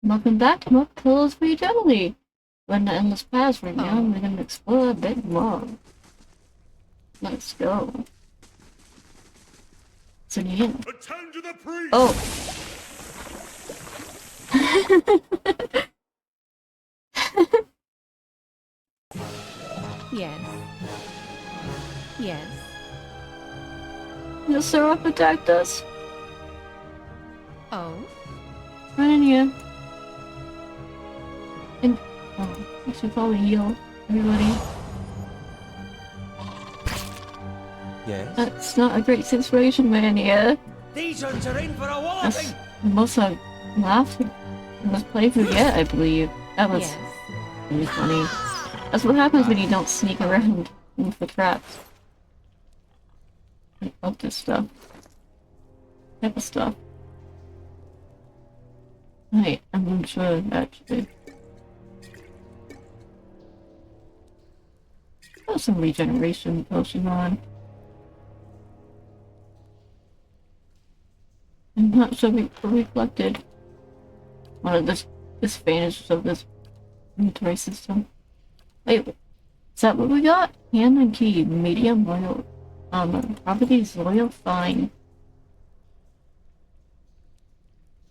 Welcome back to more Pillows for Eternity. We're in the Endless Pass right now, and we're gonna explore a bit more. Let's go. What's in here? Attend to the priest! Oh! Yes. Yes. The syrup attacked us. Oh? Right in here. And oh, I should probably heal everybody. Yes? That's not a great situation, man. Yeah. These ones are in for a walloping! That's the most I've laughed in this playthrough yet, I believe. That was Yes. really funny. That's what happens when you don't sneak around with the traps. I love this stuff. Type of stuff. Wait, I'm not sure actually. Got some regeneration potion on. I'm not sure we reflected. One of this disadvantages of this inventory system. Wait, is that what we got? Hand and key, medium loyal armor. Properties loyal fine.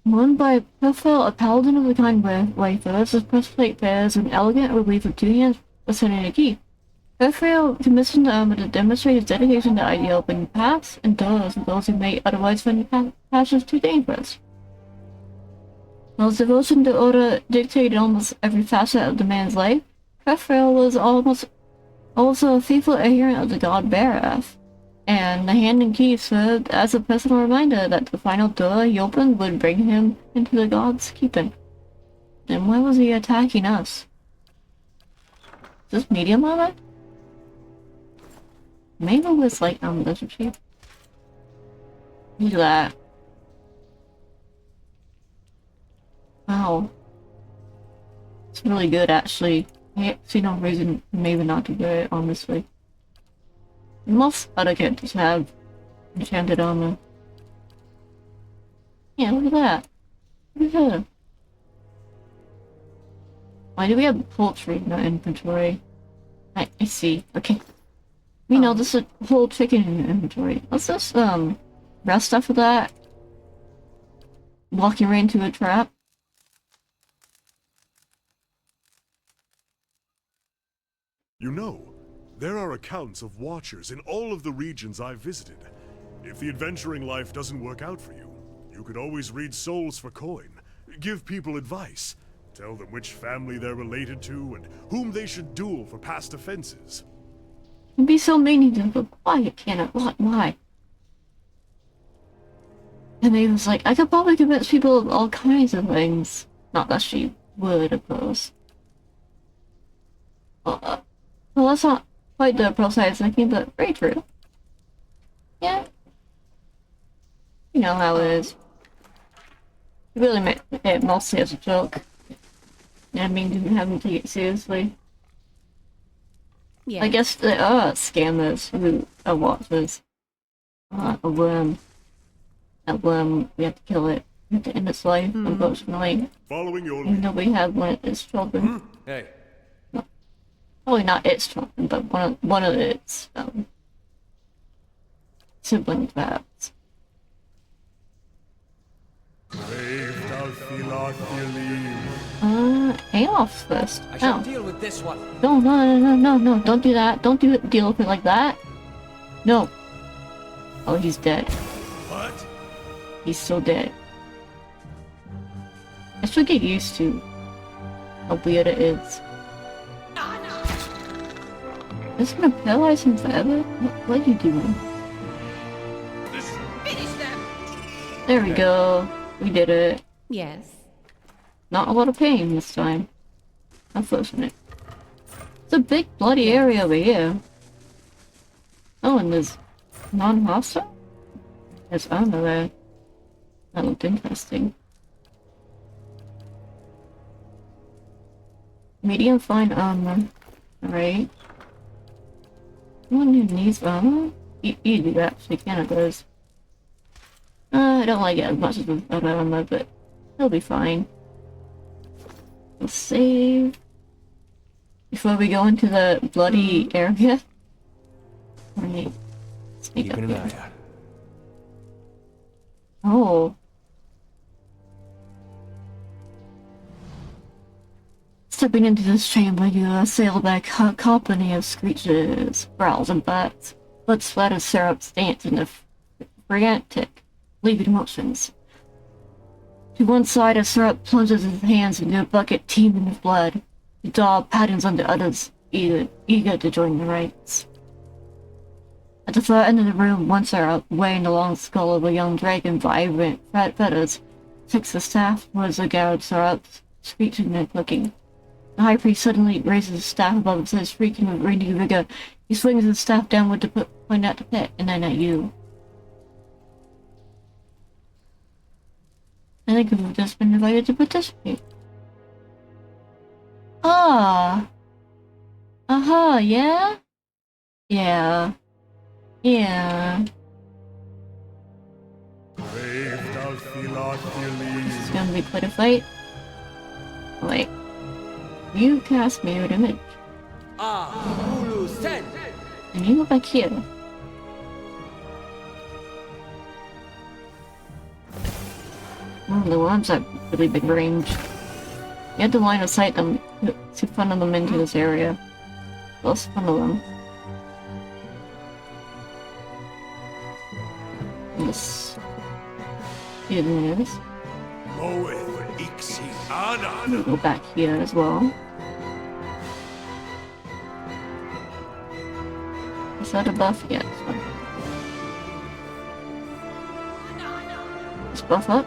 Worn by Profile, a paladin of the kind wayfarers, this breastplate bears an elegant relief of two hands presenting a key. Profile commissioned the armor to demonstrate his dedication to ideal opening paths and doors with those who may otherwise find passions too dangerous. While his devotion to order dictated almost every facet of the man's life, Profile was also a faithful adherent of the god Bareth, and the hand and key served as a personal reminder that the final door he opened would bring him into the god's keeping. Then why was he attacking us? Is this medium armor? Maybe it was light armor, doesn't she? Look at that. Wow. It's really good, actually. I see no reason maybe not to do it, honestly. Most other characters have enchanted armor. Yeah, look at that. Look at her. Why do we have poultry in our inventory? I see. Okay. We know this is a whole chicken in your inventory. Let's just, rest after that. Walking right into a trap. You know, there are accounts of watchers in all of the regions I've visited. If the adventuring life doesn't work out for you, you could always read souls for coin, give people advice, tell them which family they're related to, and whom they should duel for past offenses. You'd be so mean to them, but why, Kana? Why? And he was like, I could probably convince people of all kinds of things. Not that she would, of course. Well, that's not quite the approach I was thinking, but very true. Yeah. You know how it is. He really meant it mostly as a joke. I mean, didn't have him take it seriously. Yes. I guess there are scammers who are watchers. A worm. That worm, we have to kill it. We have to end its life, unfortunately. Following your Even lead. though we have one of its children. Hey. Probably not its children, but one of its siblings, perhaps. Eylrt's first. I shall No. deal with this one. No, don't do that. Don't deal with it like that. No. Oh, he's dead. What? He's so dead. I should get used to how weird it is. It's gonna paralyze him forever? What are you doing? Finish them! There we go. We did it. Yes. Not a lot of pain this time. Unfortunate. It's a big bloody area over here. Oh, and there's non-hostile? There's armor there. That looked interesting. Medium fine armor. Alright. Anyone who needs armor? You do that, so Kana does. I don't like it as much as the other armor, but he'll be fine. Let's save before we go into the bloody area. Let me sneak up Keeping an here. eye out. Oh. Stepping into this chamber, you are assailed by a company of screeches, growls, and bats. Blood splattered syrup dance in the frantic, leaping motions. To one side, a syrup plunges his hands into a bucket teeming with blood. The dog patterns on the others, eager to join the ranks. At the far end of the room, one syrup, wearing the long skull of a young dragon, vibrant feathers, takes the staff towards the garrod syrups, screeching and clicking. The high priest suddenly raises his staff above his head, shrieking with renewed vigor. He swings his staff downward to point at the pit, and then at you. I think we've just been invited to participate. Ah! Uh-huh, yeah? Yeah. Yeah. It's gonna be quite a fight. Wait. You cast mirrored image. Hulu send. And you go back here. Oh, the worms have really big range. You have to line of sight them to funnel them into this area. Let's funnel them. Yes. Here it is. We'll go back here as well. Is that a buff? Yeah, it's fine. Let's buff up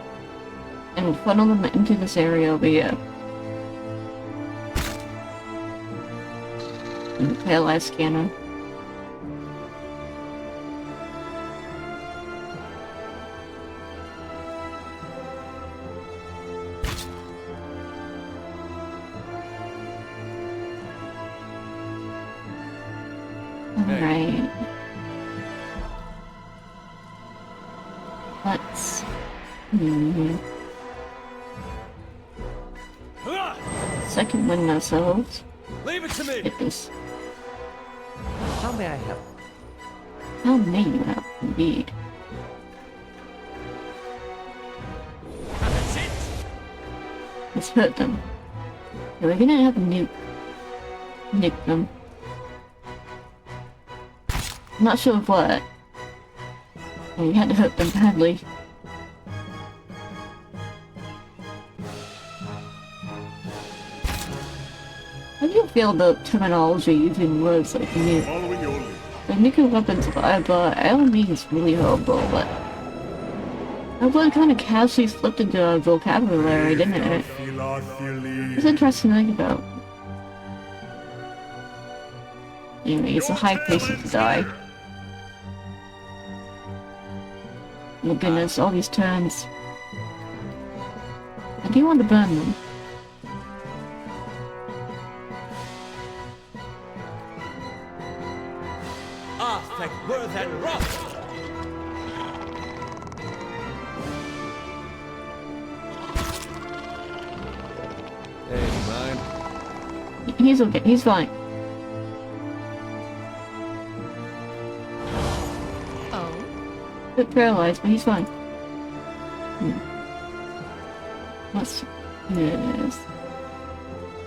and funnel them into this area over here. And the paralyzed scanner. Alright. Let's... Second wind ourselves. Leave it to me. Get this. How may I help? How may you help, indeed. That's it. Let's hurt them. Yeah, we're gonna have to nuke them. I'm not sure of what. We had to hurt them badly. How do you feel about terminology using words like nuke? Following your lead. The nuclear weapons by all means really horrible, but that word kind of casually slipped into our vocabulary, didn't it? It's interesting to think about. Anyway, it's a high place to die. Oh goodness, all these turns. I do want to burn them. Like worth and rough. Hey, mine. He's okay, he's fine. Oh. Bit paralyzed, but he's fine. What's this?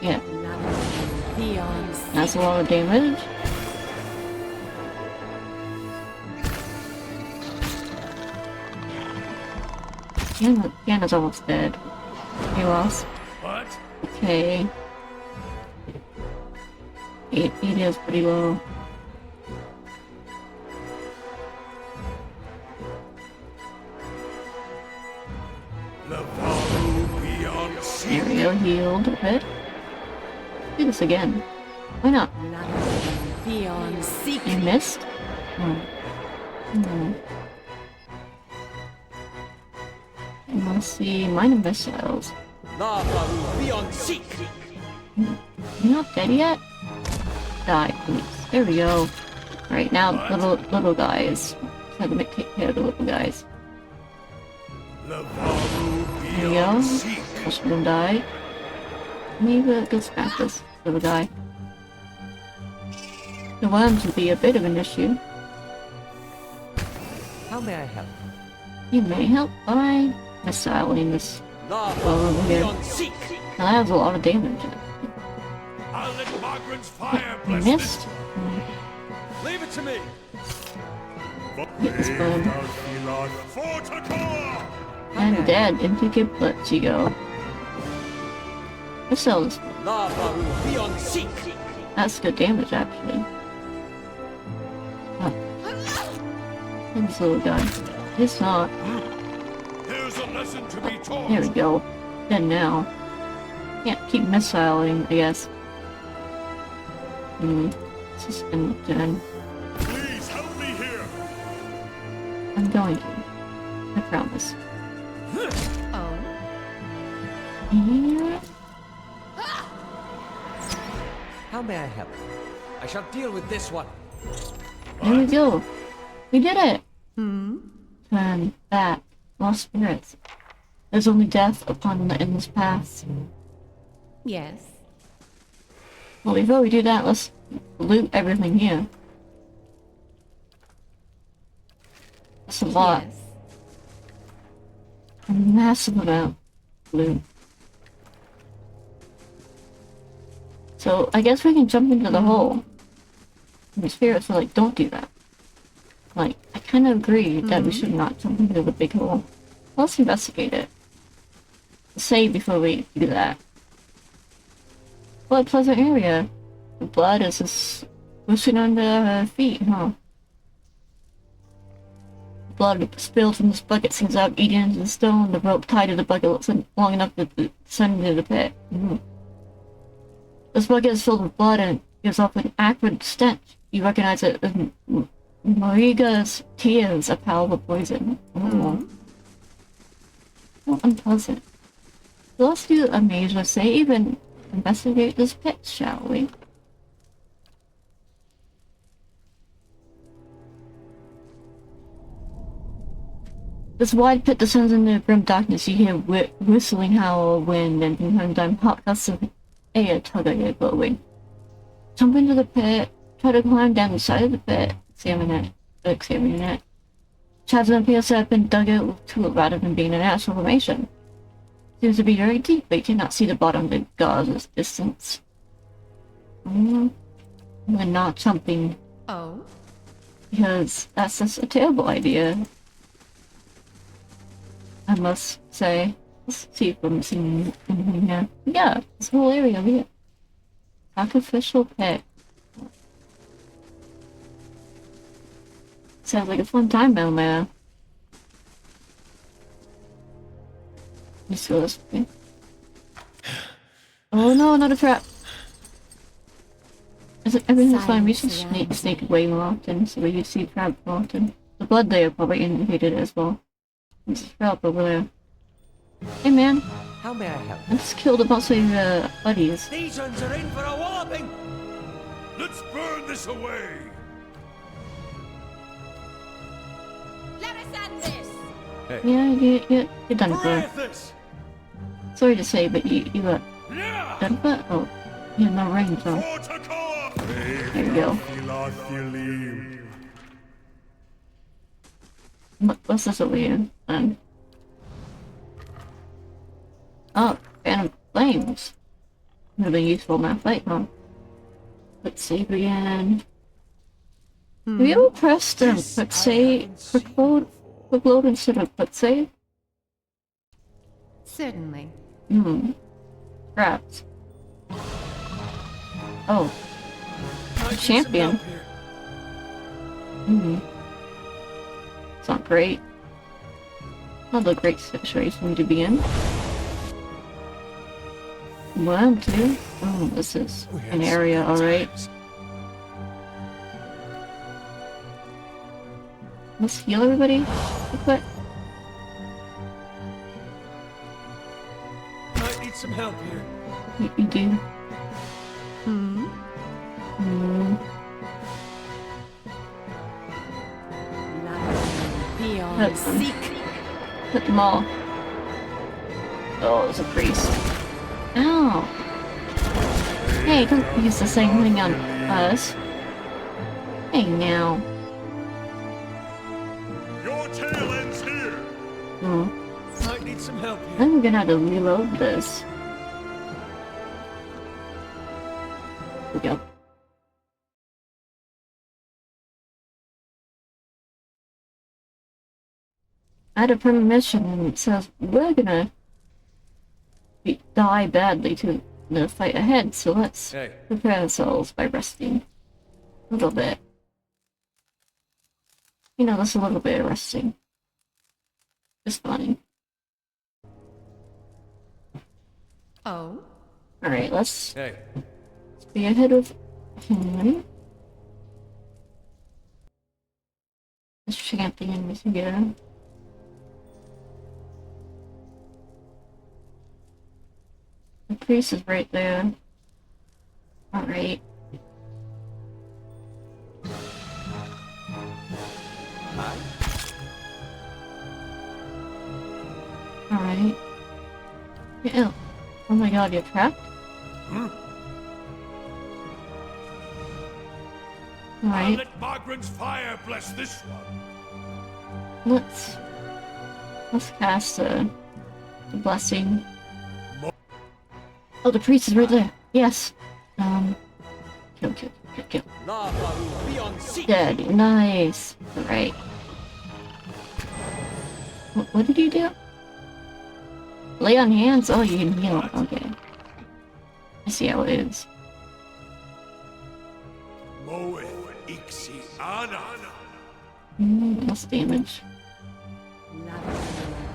Yeah, Beyond. that's a lot of damage. Kana's almost dead. He lost. What? Okay. It is pretty low. There we go, healed a bit. Do this again. Why not? Beyond seek. You missed? Oh. No. Let's see, minor missiles. Beyond seek. You're not dead yet? Die, please. There we go. Right now, little guys. Have to take care of the little guys. There we go. Most of them die. Maybe a good smack this little guy. The worms would be a bit of an issue. How may I help? You may help by missiling this Lava over here. beyond seek. Now that has a lot of damage. I'll let Margaret's fire I bless missed. Leave it to me. It's fun. Forticore! And dead. Into giblets you go. Missiles. Lava beyond seek. That's good damage actually. Oh. This little guy. It's not. Here's a lesson to be taught. There we go. Dead now. Can't keep missiling, I guess. It's just been done. Please help me here. I'm going to. I promise. Oh. Yeah. How may I help? I shall deal with this one. There we go. We did it! Turn back. Lost spirits. There's only death upon the endless path. Yes. Well, before we do that, let's loot everything here. That's a lot. Yes. A massive amount of loot. So, I guess we can jump into the hole. And the spirits are like, don't do that. Like, I kind of agree that we should not jump into the big hole. Let's investigate it. Save before we do that. What a pleasant area. The blood is just whooshing under her feet, huh? Blood spilled from this bucket seems to have eaten into the stone. The rope tied to the bucket looks long enough to descend into the pit. This bucket is filled with blood and gives off an acrid stench. You recognize it as Mariga's tears, a powerful poison. Oh. How unpleasant. So let's do a major save and investigate this pit, shall we? This wide pit descends into grim darkness. You hear whistling howl of wind and from time to time hot gusts of air tug at your glowing. Jump into the pit, try to climb down the side of the pit, examining it. Chasm appears to have been dug out with tool rather than being a natural formation. Seems to be very deep, but you cannot see the bottom of the gauze's distance. We're not jumping Oh. because that's just a terrible idea. I must say. Let's see if I'm seeing anything here. Yeah, this whole area over here. Sacrificial Pit. Sounds like a fun time down there. Let's go this way. Oh no, not a trap! Everything's fine. We should snake way more often so we can see traps more often. The blood there probably indicated it as well. There's a trap over there. Hey man, How may I help? I just killed a bunch of your buddies. These ones are in for a walloping. Let's burn this away. Let us end this. Yeah, you're done for. Breathe this. Sorry to say, but you got done for? Oh, you have no range on. Forticore! There we go. What's this over here? Oh, fan of flames. Would have been useful in that fight, huh? Let's save again. Have you ever pressed quick save, quick load instead of quick save? Certainly. Traps. Oh, Might need some champion. help here. It's not great. Not a great situation to be in. 1, 2. Oh, this is an area, alright. Let's heal everybody real quick. Might need some help here. You do. Light beyond That's them. seek. Hit them all. Oh, there's a priest. Ow! Hey, don't use the same thing on us. Hey, now. Your tale ends here. Might need some help here. I'm gonna have to reload this. There we go. I had a premonition and it says we're gonna die badly to the fight ahead, so let's prepare ourselves by resting a little bit. You know, just a little bit of resting. Just fine. Oh? Alright, let's Hey, be ahead of him. Let's champ the enemy together. The priest is right there. Alright. Alright. Yeah. Oh my god, you're trapped? Alright. Let Margaret's fire bless this one. Let's cast the blessing. Oh, the priest is right there. Yes. Kill. lava will be on seat. Dead. Nice. Alright. What did you do? Lay on hands? Oh, you can heal. Okay. I see how it is. Less damage. Lava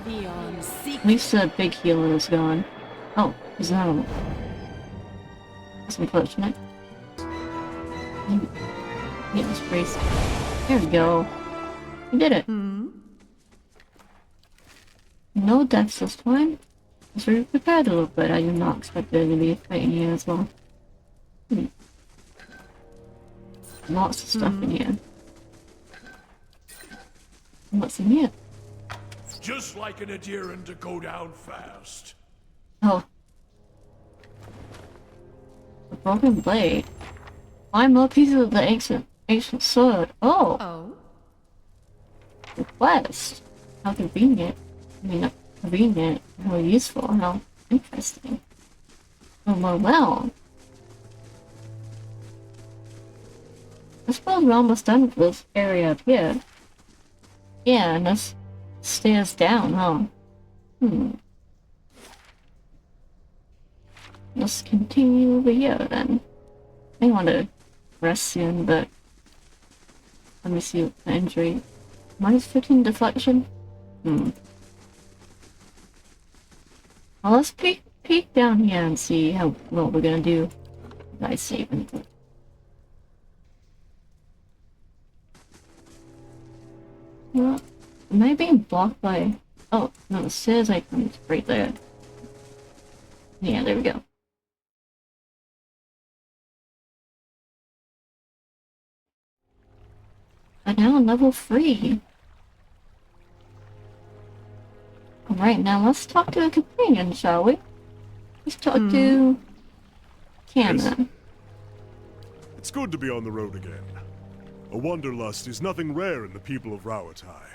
will be on seat. At least the big healer is gone. Oh, he's not on. That's unfortunate. Get this priest. There we go. We did it. No deaths this time. So we prepared a little bit. I did not expect there to be a fight in here as well. Lots of stuff in here. What's in here? Just like an adherent to go down fast. Oh. A broken blade. 5 more pieces of the ancient sword. Oh! Oh? Request. How convenient. I mean, not convenient. How useful. How interesting. Oh, well. I suppose we're almost done with this area up here. Yeah, and this stairs down, huh? Let's continue over here then. I want to rest soon, but let me see what the injury. Minus 15 deflection? Well, let's peek down here and see how well we're gonna do. Did I save anything? Well, am I being blocked by... Oh, no, the stairs icon's right there. Yeah, there we go. And now level 3. Alright, now let's talk to a companion, shall we? Let's talk to... Kana. It's good to be on the road again. A wanderlust is nothing rare in the people of Rauatai,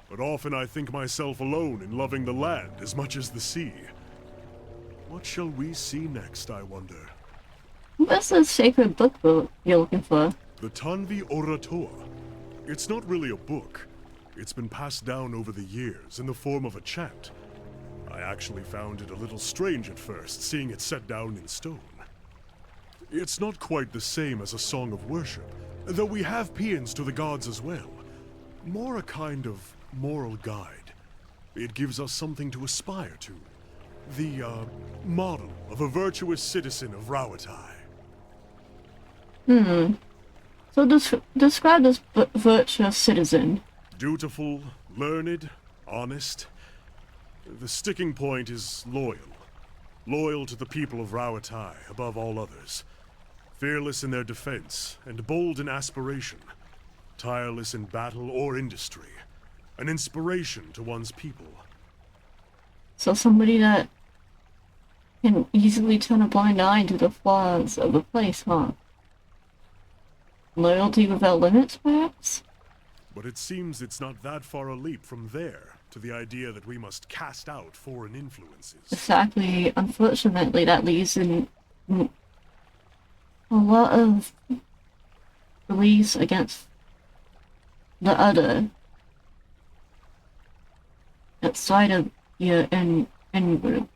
but often I think myself alone in loving the land as much as the sea. What shall we see next, I wonder? What's the sacred book you're looking for? The Tanvi Oratoa. It's not really a book. It's been passed down over the years in the form of a chant. I actually found it a little strange at first, seeing it set down in stone. It's not quite the same as a song of worship, though we have paeans to the gods as well. More a kind of moral guide. It gives us something to aspire to. The, model of a virtuous citizen of Rauatai. So describe this virtuous citizen. Dutiful, learned, honest. The sticking point is loyal. Loyal to the people of Rauatai above all others. Fearless in their defense, and bold in aspiration. Tireless in battle or industry. An inspiration to one's people. So somebody that can easily turn a blind eye to the flaws of the place, huh? Loyalty without limits, perhaps? But it seems it's not that far a leap from there to the idea that we must cast out foreign influences. Exactly. Unfortunately, that leads in a lot of beliefs against the other outside of your in group.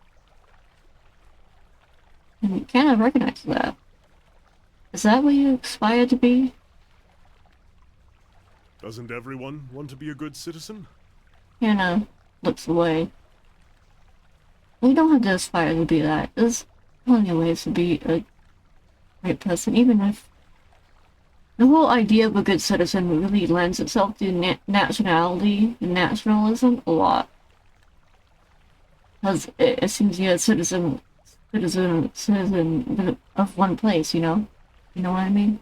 And you kind of recognize that. Is that what you aspire to be? Doesn't everyone want to be a good citizen? Hannah looks away. We don't have to aspire to be that. There's plenty of ways to be a great person, even if the whole idea of a good citizen really lends itself to nationality and nationalism a lot. Because it seems you're a citizen of one place, you know? You know what I mean?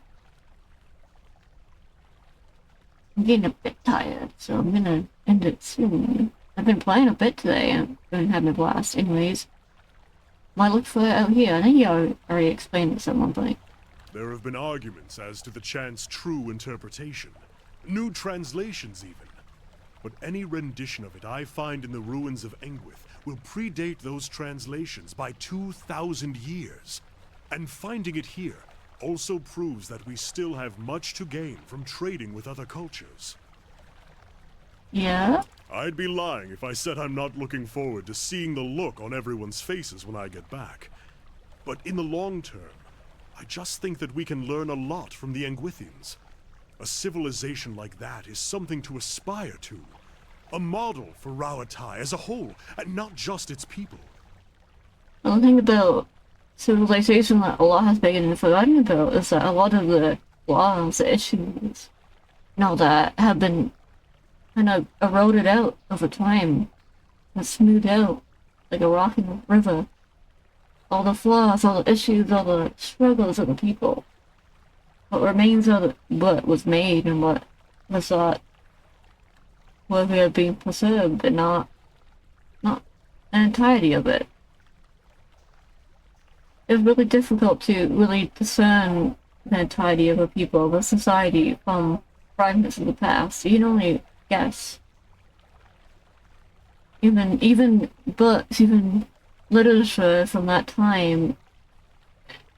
I'm getting a bit tired, so I'm gonna end it soon. I've been playing a bit today and been having a blast. Anyways, why look for it out here? I think you already explained this at one point. There have been arguments as to the chant's true interpretation. New translations even. But any rendition of it I find in the ruins of Engwith will predate those translations by 2,000 years. And finding it here also proves that we still have much to gain from trading with other cultures. Yeah? I'd be lying if I said I'm not looking forward to seeing the look on everyone's faces when I get back. But in the long term, I just think that we can learn a lot from the Engwithians. A civilization like that is something to aspire to. A model for Rauatai as a whole, and not just its people. One thing about civilization that a lot has been forgotten about is that a lot of the laws, the issues, and all that have been kind of eroded out over time and smoothed out like a rocking river. All the flaws, all the issues, all the struggles of the people. What remains of what was made and what was thought worthy of being preserved, and not an entirety of it. It's really difficult to really discern the entirety of a people, of a society, from fragments of the past. You can only guess. Even books, even literature from that time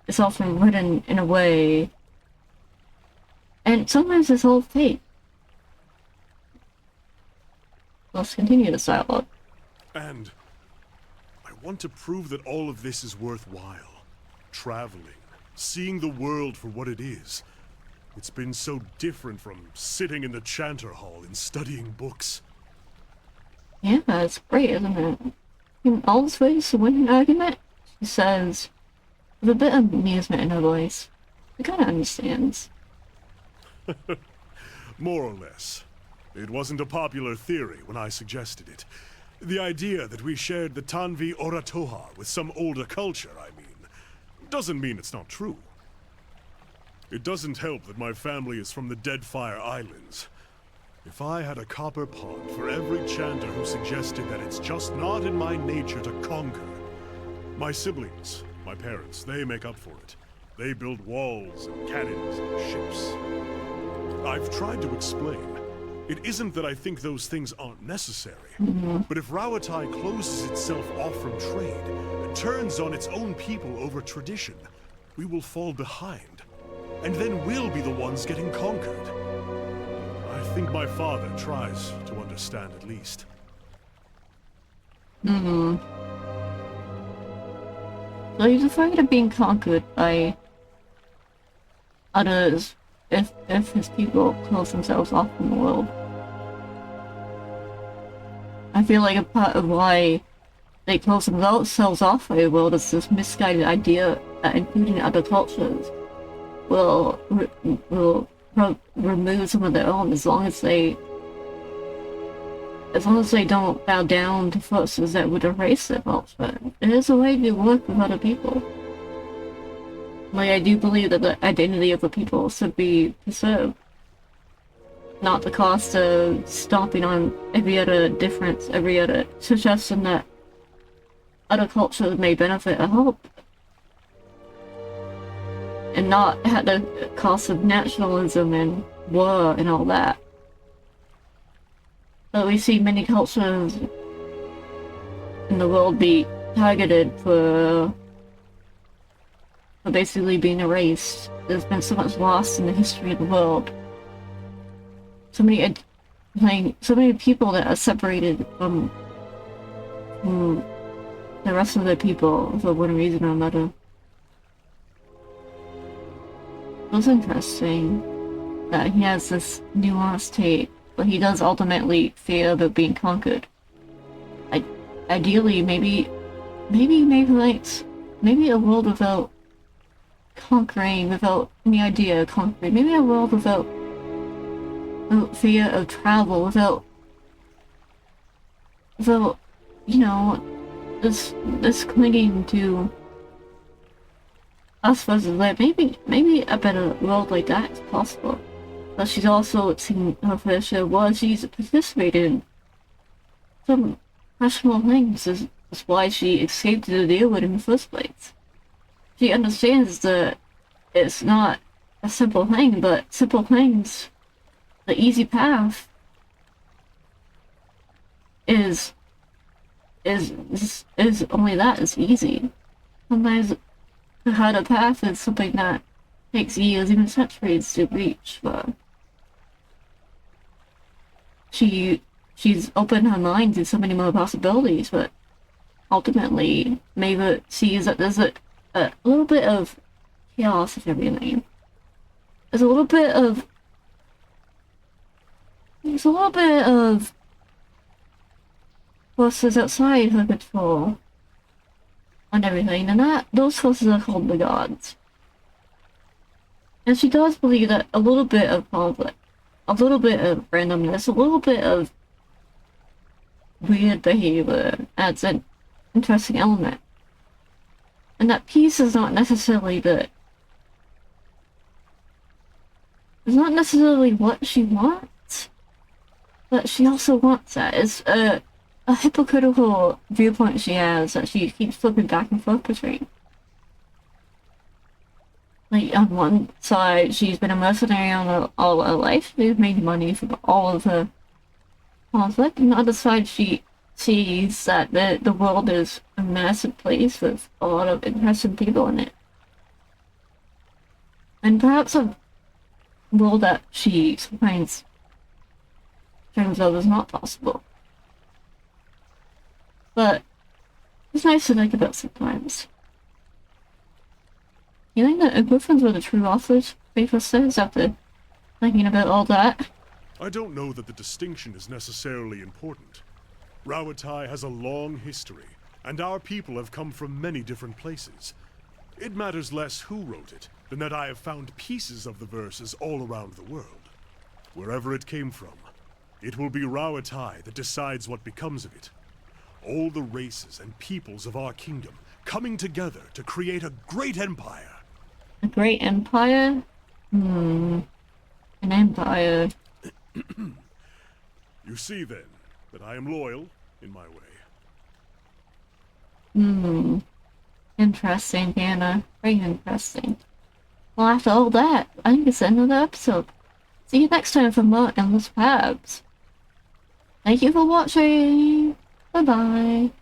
is often written in a way, and sometimes it's all fake. Let's continue the dialogue. And I want to prove that all of this is worthwhile. Traveling, seeing the world for what it is. It's been so different from sitting in the Chanter Hall and studying books. Yeah, it's great, isn't it? In all this ways to win an argument, she says, with a bit of amusement in her voice. She kinda understands. More or less. It wasn't a popular theory when I suggested it. The idea that we shared the Tanvi Oratoha with some older culture, I mean, doesn't mean it's not true. It doesn't help that my family is from the Deadfire Islands. If I had a copper pot for every chanter who suggested that it's just not in my nature to conquer. My siblings, my parents, they make up for it. They build walls and cannons and ships. I've tried to explain. It isn't that I think those things aren't necessary. But if Rauatai closes itself off from trade and turns on its own people over tradition, we will fall behind. And then we'll be the ones getting conquered. I think my father tries to understand at least. So he's afraid of being conquered by others if his people close themselves off from the world. I feel like a part of why they close themselves off from the world is this misguided idea that including other cultures will remove some of their own as long as they don't bow down to forces that would erase their culture. It is a way to work with other people. Like, I do believe that the identity of the people should be preserved. Not the cost of stomping on every other difference, every other suggestion that other cultures may benefit or help, and not at the cost of nationalism and war and all that. But we see many cultures in the world be targeted for basically being erased. There's been so much loss in the history of the world. So many people that are separated from the rest of the people for one reason or another. It was interesting that he has this nuanced take, but he does ultimately fear about being conquered. Ideally, maybe Maeva-Related, maybe a world without conquering, without any idea of conquering, maybe a world without fear of travel, without, you know, this clinging to us versus them. Maybe a better world like that is possible. But she's also seen her fair share of war. She's participated in some questionable things. That's why she escaped to deal with it in the first place. She understands that it's not a simple thing, but simple things, the easy path is only that is easy. Sometimes the harder path is something that takes years, even centuries to reach, but she's opened her mind to so many more possibilities, but ultimately Maeva sees that there's a little bit of chaos in everything. There's a little bit of forces outside her control on everything, and those forces are called the gods. And she does believe that a little bit of conflict, a little bit of randomness, a little bit of weird behavior adds an interesting element. And that peace is not necessarily it's not necessarily what she wants, but she also wants that. It's a hypocritical viewpoint she has that she keeps flipping back and forth between. Like, on one side, she's been a mercenary all her life. She's made money from all of her conflict. On the other side, she sees that the world is a massive place with a lot of interesting people in it. And perhaps a world that she sometimes dreams of is not possible. But it's nice to think about sometimes. You think that Griffins were the true authors, Faithful says, after thinking about all that? I don't know that the distinction is necessarily important. Rauatai has a long history, and our people have come from many different places. It matters less who wrote it than that I have found pieces of the verses all around the world. Wherever it came from, it will be Rauatai that decides what becomes of it. All the races and peoples of our kingdom coming together to create a great empire. A great empire? An empire. You see, then, that I am loyal in my way. Interesting, Kana. Very interesting. Well, after all that, I think it's the end of the episode. See you next time for more Endless Paths. Thank you for watching. Bye-bye.